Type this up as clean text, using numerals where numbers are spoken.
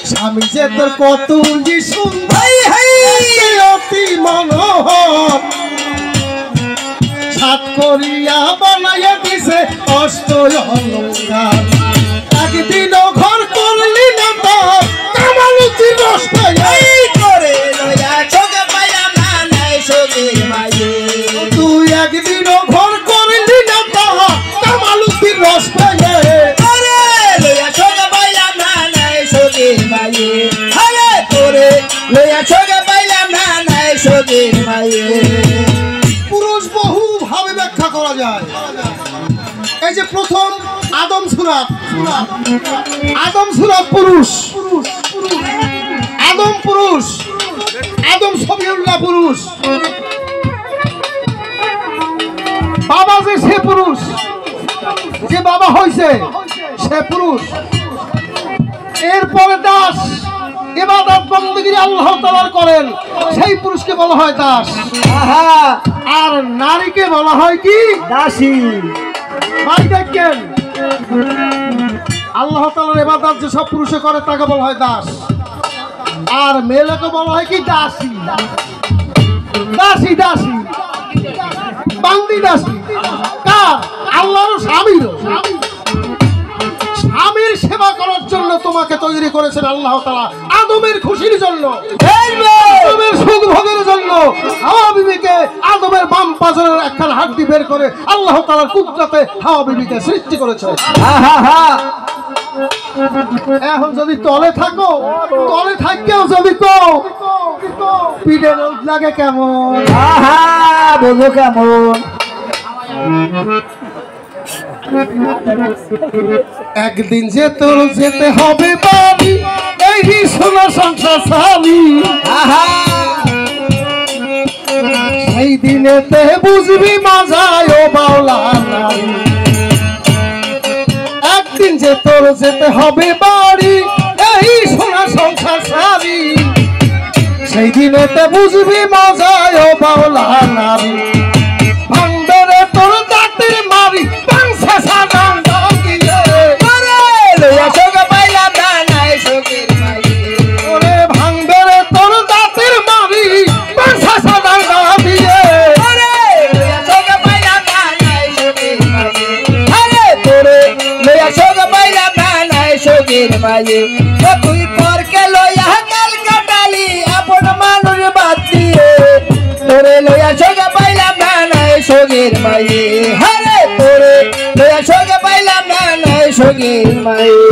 স্বামী যে তোর কত সুন্দর অতি মনোহর সাত করিয়া বানাইয়া দিছে অষ্ট অলঙ্কার একদিন ঘর করলি না তোর কামালুতির রস করে তুই একদিন ঘর করলি না তোর কামালুতির রস পুরুষ বহু ভাবে ব্যাখ্যা করা যায়। এই যে প্রথম আদম সূরা পুরুষ, আদম পুরুষ, আদম সফিউল্লাহ পুরুষ, বাবা যে সে পুরুষ, যে বাবা হয়েছে সে পুরুষ। এরপরে দাস ইবাদত বন্দেগী আল্লাহ তাআলার করেন, সেই পুরুষকে বলা হয় দাস। আর নারীকে বলা হয় কি? দাসী। ভাই দেখেন, আল্লাহ তাআলার ইবাদত যে সব পুরুষে করে তাকে বলা হয় দাস, আর মেয়েকে বলা হয় কি? দাসী। দাসী দাসী বান্দি দাসী কার? আল্লাহর স্বামীর। স্বামীর সেবা করার জন্য তোমাকে তৈরি করেছেন আল্লাহ তাআলা, আদমের খুশির জন্য, আদমের সুখ ভোগের জন্য। হাওয়া বিবিকে আদমের বাম পাজরের একখান হাড্ডি বের করে আল্লাহ তাআলার কুদরতে হাওয়া বিবিকে সৃষ্টি করেছে। এখন যদি তলে থাকো, তলে থাকলেও যদি পিঠে রোদ লাগে কেমন? বোঝো কেমন? একদিন যে তোর যেতে হবে বাড়ি, এই সোনা সংসার স্বামী, সেই দিনেতে বুঝবি মাজায় ও বাউলা নারী। একদিন যে তোর যেতে হবে বাড়ি, এই সোনা সংসার স্বামী, সেই দিনেতে বুঝবি মাজায় ও বাউলা নারী। ভাঙবে তোর দাঁতের মারি পাংসা সাজান ওরে, ভাঙবে তোর দাঁতের মারি পাংসা সাজান দিয়ে। তুই পরকে লইয়া কাল কাটালি আপন মানুষ বাদ দিয়ে, তোরে লইয়া সোগে পাইলাম না নাই সোগের মায়ে। হরে তোরে লইয়া সোগে পাইলাম না নাই সোগের মায়ে।